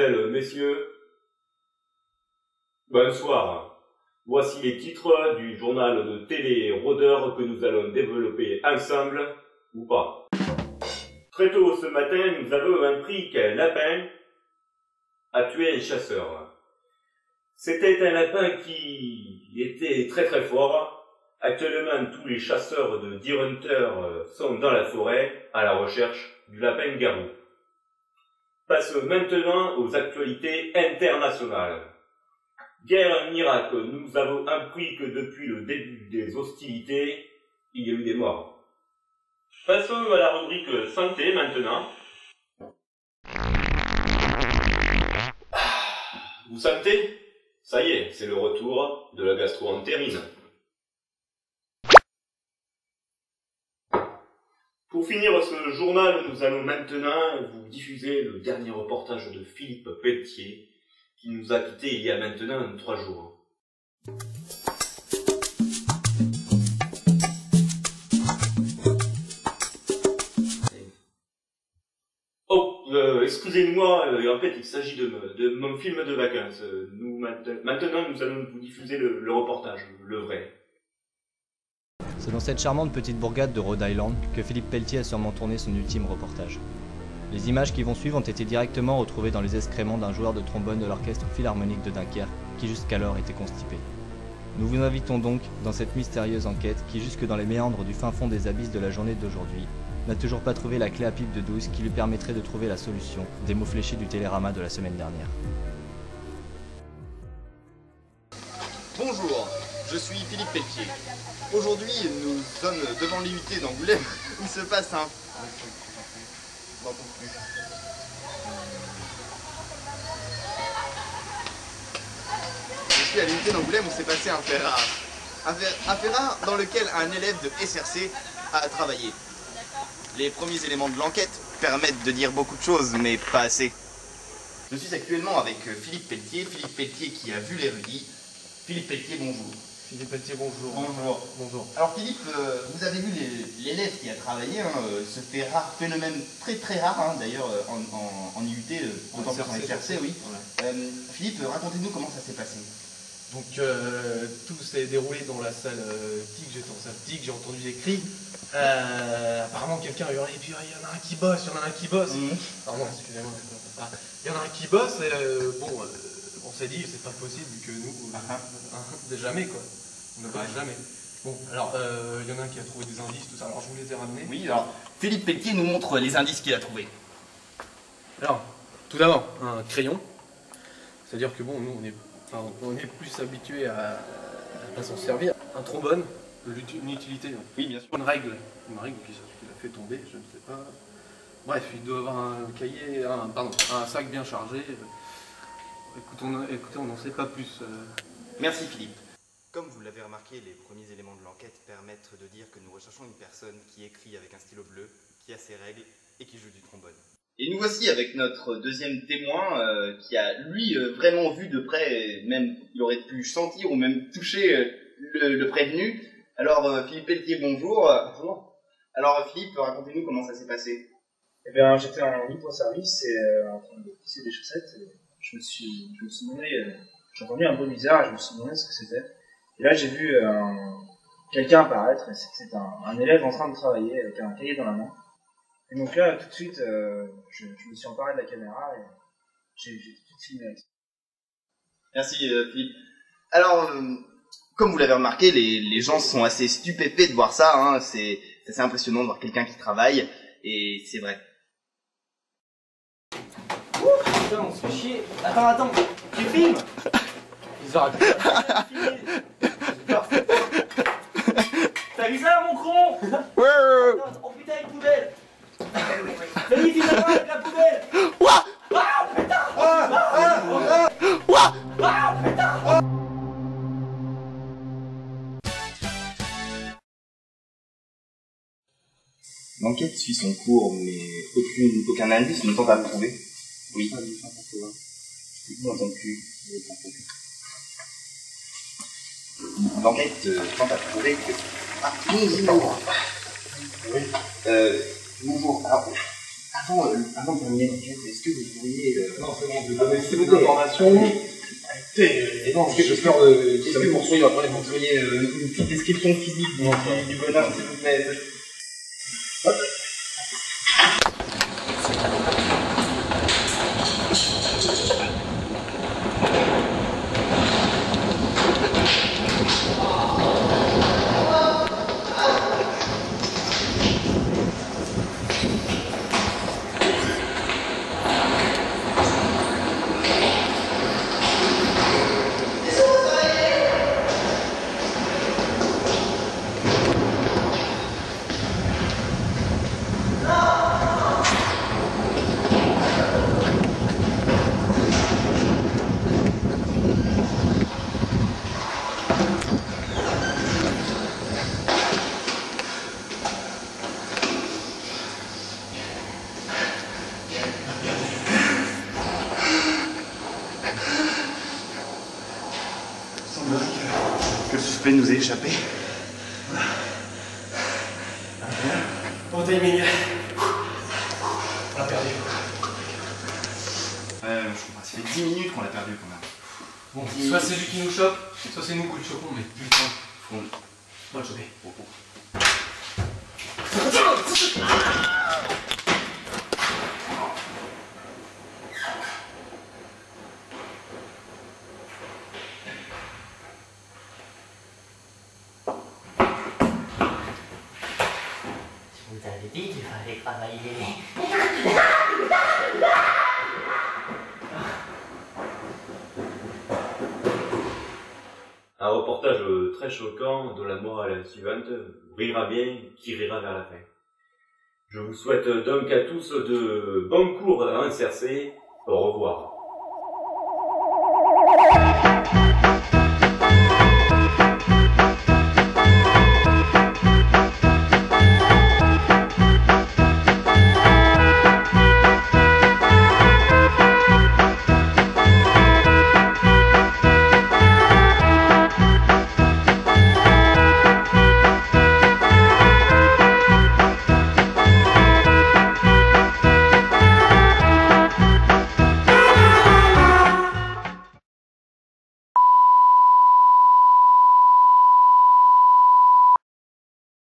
Mesdemoiselles, Messieurs, bonsoir. Voici les titres du journal de télé Rôdeur que nous allons développer ensemble, ou pas. Très tôt ce matin, nous avons appris qu'un lapin a tué un chasseur. C'était un lapin qui était très très fort. Actuellement, tous les chasseurs de Deer Hunter sont dans la forêt à la recherche du lapin-garou. Passons maintenant aux actualités internationales. Guerre en Irak, nous avons appris que depuis le début des hostilités, il y a eu des morts. Passons à la rubrique santé maintenant. Vous sentez? Ça y est, c'est le retour de la gastro-entérine. Pour finir ce journal, nous allons maintenant vous diffuser le dernier reportage de Philippe Pelletier, qui nous a quittés il y a maintenant 3 jours. Oh, excusez-moi, en fait il s'agit de mon film de vacances. Maintenant nous allons vous diffuser le reportage, le vrai. C'est dans cette charmante petite bourgade de Rhode Island que Philippe Pelletier a sûrement tourné son ultime reportage. Les images qui vont suivre ont été directement retrouvées dans les excréments d'un joueur de trombone de l'orchestre philharmonique de Dunkerque qui jusqu'alors était constipé. Nous vous invitons donc dans cette mystérieuse enquête qui, jusque dans les méandres du fin fond des abysses de la journée d'aujourd'hui, n'a toujours pas trouvé la clé à pipe de 12 qui lui permettrait de trouver la solution des mots fléchés du Télérama de la semaine dernière. Bonjour, je suis Philippe Pelletier. Aujourd'hui, nous sommes devant l'IUT d'Angoulême où se passe un... Je suis à l'IUT d'Angoulême où s'est passé un fait rare. Un fait rare dans lequel un élève de SRC a travaillé. Les premiers éléments de l'enquête permettent de dire beaucoup de choses, mais pas assez. Je suis actuellement avec Philippe Pelletier qui a vu l'érudit. Philippe Pelletier, bonjour. Philippe Pelletier, bonjour. Bonjour. Bonjour. Alors Philippe, vous avez vu l'élève qui a travaillé, ce fait rare, phénomène très très rare d'ailleurs en IUT, d'autant plus en SRC, oui. Ouais. Philippe, racontez-nous comment ça s'est passé. Donc tout s'est déroulé dans la salle TIC, j'étais en salle TIC, j'ai entendu des cris. Apparemment quelqu'un a hurlé, et puis il y en a un qui bosse, Pardon, excusez-moi, il y en a un qui bosse, et on s'est dit, c'est pas possible que nous, jamais quoi, on ne bosse jamais. Bon, alors il y en a un qui a trouvé des indices, tout ça, alors je vous les ai ramenés. Oui, alors Philippe Pelletier nous montre les indices qu'il a trouvés. Alors, tout d'abord, un crayon, c'est-à-dire que bon, nous on est plus habitués à pas s'en servir. Un trombone, une utilité. Oui, bien sûr. Une règle qui l'a fait tomber, je ne sais pas. Bref, il doit avoir un cahier, un sac bien chargé. Écoutez, on n'en sait pas plus. Merci Philippe. Comme vous l'avez remarqué, les premiers éléments de l'enquête permettent de dire que nous recherchons une personne qui écrit avec un stylo bleu, qui a ses règles et qui joue du trombone. Et nous voici avec notre deuxième témoin qui a lui vraiment vu de près, même il aurait pu sentir ou même toucher le prévenu. Alors Philippe Pelletier, bonjour. Bonjour. Alors Philippe, racontez-nous comment ça s'est passé. Eh bien, j'étais en libre-service et en train de tisser des chaussettes. Et je me suis demandé, j'ai entendu un bruit bizarre et je me suis demandé ce que c'était. Et là, j'ai vu quelqu'un apparaître. C'était un élève en train de travailler avec un cahier dans la main. Et donc là, tout de suite, je me suis emparé de la caméra et j'ai tout de suite filmé avec ça. Merci Philippe. Alors, comme vous l'avez remarqué, les gens sont assez stupéfaits de voir ça. C'est assez impressionnant de voir quelqu'un qui travaille, et c'est vrai. Putain, on se fait chier. Attends, tu filmes? T'as vu ça, mon con? Oh putain, une poubelle. Vas-y, filme-moi avec la poubelle. Ah putain. Ah putain. L'enquête suit son cours, mais aucun indice ne tente à le prouver. Oui. Je n'entends plus. L'enquête tente à prouver que... Ah, bonjour. Oui. Bonjour. Alors, Avant de terminer l'enquête, est-ce que vous pourriez... Non, c'est bon, je vais donner ces informations. Est-ce que j'ai peur de... Est-ce que vous pourriez une petite description physique du bonhomme, s'il vous plaît? Hop. Que le suspect nous ait échappé. Bon timing. On l'a perdu. Je comprends, ça fait 10 minutes qu'on l'a perdu quand même. Bon, soit c'est lui qui nous chope, soit c'est nous qui le chopons, mais putain. Faut On va le choper. Vous avez dit qu'il fallait travailler. Un reportage très choquant dont la morale suivante rira bien qui rira vers la fin. Je vous souhaite donc à tous de bons cours à NCRC. Au revoir.